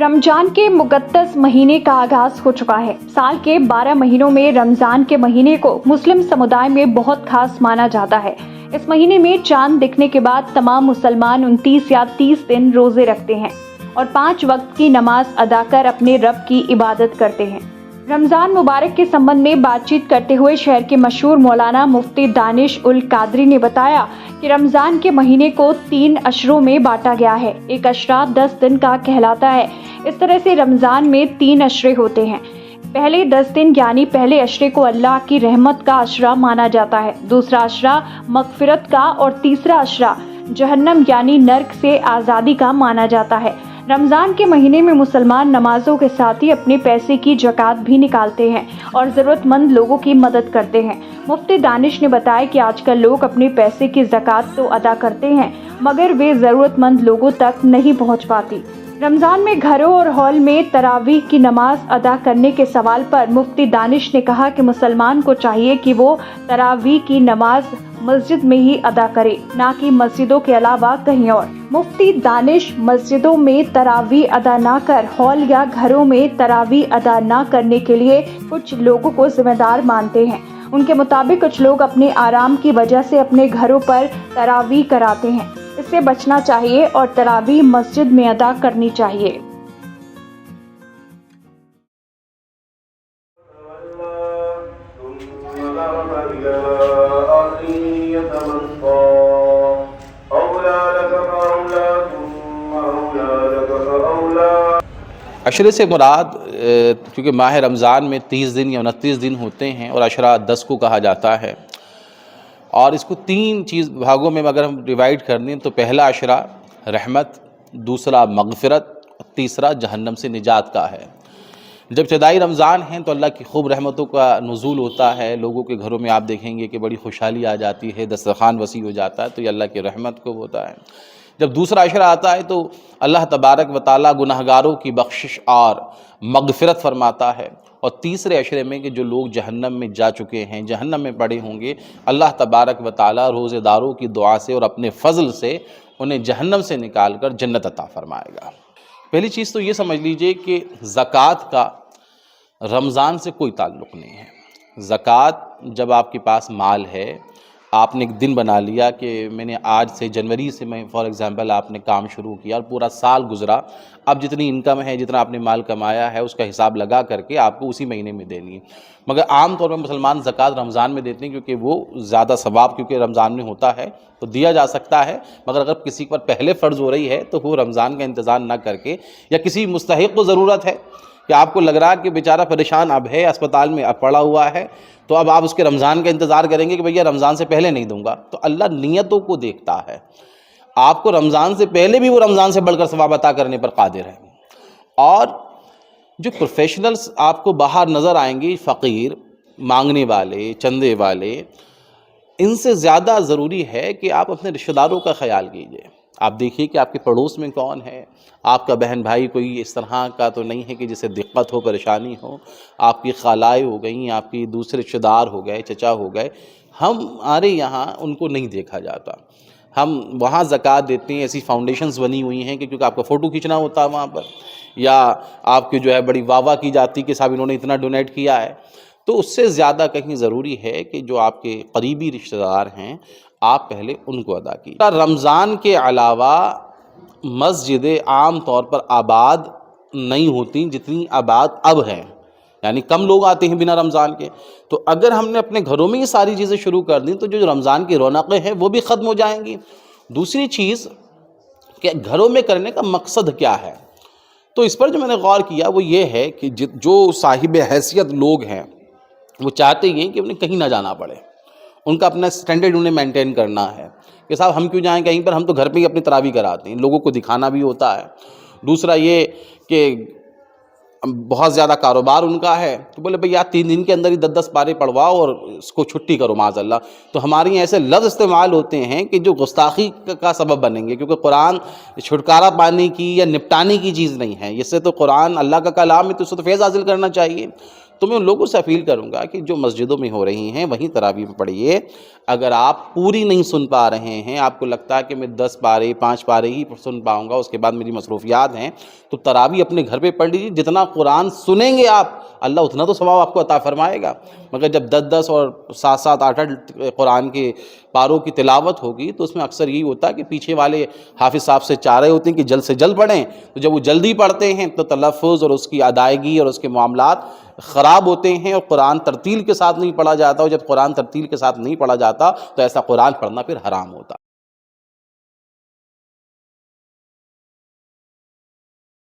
रमजान के मुक़द्दस महीने का आगाज हो चुका है। साल के 12 महीनों में रमजान के महीने को मुस्लिम समुदाय में बहुत खास माना जाता है। इस महीने में चांद दिखने के बाद तमाम मुसलमान 29 या 30 दिन रोजे रखते हैं और 5 वक्त की नमाज अदा कर अपने रब की इबादत करते हैं। रमजान मुबारक के संबंध में बातचीत करते हुए शहर के मशहूर मौलाना मुफ्ती दानिश उल कादरी ने बताया कि रमजान के महीने को 3 अशरों में बांटा गया है। एक अशरा 10 दिन का कहलाता है। इस तरह से रमजान में 3 अशरे होते हैं। पहले 10 दिन यानी पहले अशरे को अल्लाह की रहमत का अशरा माना जाता है, दूसरा अशरा मगफिरत का और तीसरा अशरा जहन्नम यानी नर्क से आज़ादी का माना जाता है। रमज़ान के महीने में मुसलमान नमाजों के साथ ही अपने पैसे की ज़कात भी निकालते हैं और ज़रूरतमंद लोगों की मदद करते हैं। मुफ्ती दानिश ने बताया कि आजकल लोग अपने पैसे की ज़कात तो अदा करते हैं मगर वे ज़रूरतमंद लोगों तक नहीं पहुंच पाती। रमज़ान में घरों और हॉल में तरावीह की नमाज अदा करने के सवाल पर मुफ्ती दानिश ने कहा कि मुसलमान को चाहिए कि वो तरावीह की नमाज मस्जिद में ही अदा करे, ना कि मस्जिदों के अलावा कहीं और। मुफ्ती दानिश मस्जिदों में तरावीह अदा ना कर हॉल या घरों में तरावीह अदा ना करने के लिए कुछ लोगों को जिम्मेदार मानते हैं। उनके मुताबिक कुछ लोग अपने आराम की वजह से अपने घरों पर तरावीह कराते हैं, इससे बचना चाहिए और तरावीह मस्जिद में अदा करनी चाहिए। अशरे से मुराद क्योंकि माह रमज़ान में 30 दिन या 29 दिन होते हैं और अशरा 10 को कहा जाता है और इसको 3 भागों में अगर हम डिवाइड कर दें तो पहला अशरा रहमत, दूसरा मगफिरत और तीसरा जहन्नम से निजात का है। जब इब्तिदाई रमज़ान है तो अल्लाह की खूब रहमतों का नुज़ूल होता है। लोगों के घरों में आप देखेंगे कि बड़ी खुशहाली आ जाती है, दस्तरखान वसी हो जाता है, तो ये अल्लाह की रहमत को होता है। जब दूसरा अशरा आता है तो अल्लाह तबारक व तआला गुनहगारों की बख्शिश और मगफिरत फरमाता है। और तीसरे अशरे में कि जो लोग जहन्नम में जा चुके हैं, जहन्नम में पड़े होंगे, अल्लाह तबारक व तआला रोज़ेदारों की दुआ से और अपने फ़ज़ल से उन्हें जहन्नम से निकाल कर जन्नत अता फरमाएगा। पहली चीज़ तो ये समझ लीजिए कि ज़कात का रमज़ान से कोई ताल्लुक़ नहीं है। ज़कात जब आपके पास माल है, आपने एक दिन बना लिया कि मैंने आज से जनवरी से मैं फॉर एग्ज़ाम्पल आपने काम शुरू किया और पूरा साल गुज़रा, अब जितनी इनकम है, जितना आपने माल कमाया है उसका हिसाब लगा करके आपको उसी महीने में देनी है। मगर आम तौर पर मुसलमान ज़कात रमज़ान में देते हैं क्योंकि वो ज़्यादा सवाब क्योंकि रमज़ान में होता है तो दिया जा सकता है। मगर अगर किसी पर पहले फ़र्ज़ हो रही है तो वो रमज़ान का इंतज़ार ना करके या किसी मुस्तहिक़ को ज़रूरत है कि आपको लग रहा है कि बेचारा परेशान अब है, अस्पताल में अब पड़ा हुआ है, तो अब आप उसके रमज़ान का इंतज़ार करेंगे कि भैया रमज़ान से पहले नहीं दूंगा, तो अल्लाह नियतों को देखता है। आपको रमज़ान से पहले भी वो रमज़ान से बढ़कर सवाब अता करने पर कादिर है। और जो प्रोफेशनल्स आपको बाहर नज़र आएंगे, फ़कीर, मांगने वाले, चंदे वाले, इनसे ज़्यादा ज़रूरी है कि आप अपने रिश्तेदारों का ख्याल कीजिए। आप देखिए कि आपके पड़ोस में कौन है, आपका बहन भाई कोई इस तरह का तो नहीं है कि जिसे दिक्कत हो, परेशानी हो, आपकी खालाएँ हो गई, आपकी दूसरे रिश्तेदार हो गए, चचा हो गए, हमारे यहाँ उनको नहीं देखा जाता। हम वहाँ ज़कात देते हैं, ऐसी फाउंडेशंस बनी हुई हैं कि क्योंकि आपका फ़ोटो खींचना होता है वहाँ पर, या आपकी जो है बड़ी वाह की जाती कि साहब इन्होंने इतना डोनेट किया है। तो उससे ज़्यादा कहीं ज़रूरी है कि जो आपके करीबी रिश्तेदार हैं आप पहले उनको अदा कीजिए। रमज़ान के अलावा मस्जिदें आम तौर पर आबाद नहीं होती जितनी आबाद अब हैं, यानी कम लोग आते हैं बिना रमज़ान के। तो अगर हमने अपने घरों में ये सारी चीज़ें शुरू कर दी तो जो रमज़ान की रौनकें हैं वो भी ख़त्म हो जाएंगी। दूसरी चीज़ कि घरों में करने का मकसद क्या है, तो इस पर जो मैंने गौर किया वो ये है कि जो साहिब हैसियत लोग हैं वो चाहते हैं कि उन्हें कहीं ना जाना पड़े, उनका अपना स्टैंडर्ड उन्हें मेंटेन करना है कि साहब हम क्यों जाएं कहीं पर, हम तो घर पे ही अपनी तरावी कराते हैं, लोगों को दिखाना भी होता है। दूसरा ये कि बहुत ज़्यादा कारोबार उनका है तो बोले भैया 3 दिन के अंदर ही 10-10 पारे पढ़वाओ और इसको छुट्टी करो माज़अल्लाह। तो हमारे यहाँ ऐसे लफ्ज़ इस्तेमाल होते हैं कि जो गुस्ताखी का सबब बनेंगे, क्योंकि कुरान छुटकारा पाने की या निपटाने की चीज़ नहीं है। इससे तो कुरान अल्लाह का कलाम है तो उससे तो फैज़ हासिल करना चाहिए। تو میں ان لوگوں سے اپیل کروں گا کہ جو مسجدوں میں ہو رہی ہیں وہیں تراویح میں پڑھیے. اگر آپ پوری نہیں سن پا رہے ہیں، آپ کو لگتا ہے کہ میں 10 پارے 5 پارے ہی سن پاؤں گا، اس کے بعد میری مصروفیات ہیں، تو تراویح اپنے گھر پہ پڑھ لیجیے. جتنا قرآن سنیں گے آپ، اللہ اتنا تو ثواب آپ کو عطا فرمائے گا. مگر جب 10 اور 7 8 قرآن کے پاروں کی تلاوت ہوگی تو اس میں اکثر یہی ہوتا ہے کہ پیچھے والے حافظ صاحب سے چاہ رہے ہوتے ہیں کہ جلد سے جلد پڑھیں. تو جب وہ جلدی پڑھتے ہیں تو تلفظ اور اس کی ادائیگی اور اس کے معاملات خراب ہوتے ہیں، اور قرآن ترتیل کے ساتھ نہیں پڑھا جاتا. اور جب قرآن ترتیل کے ساتھ نہیں پڑھا جاتا تو ایسا قرآن پڑھنا پھر حرام ہوتا.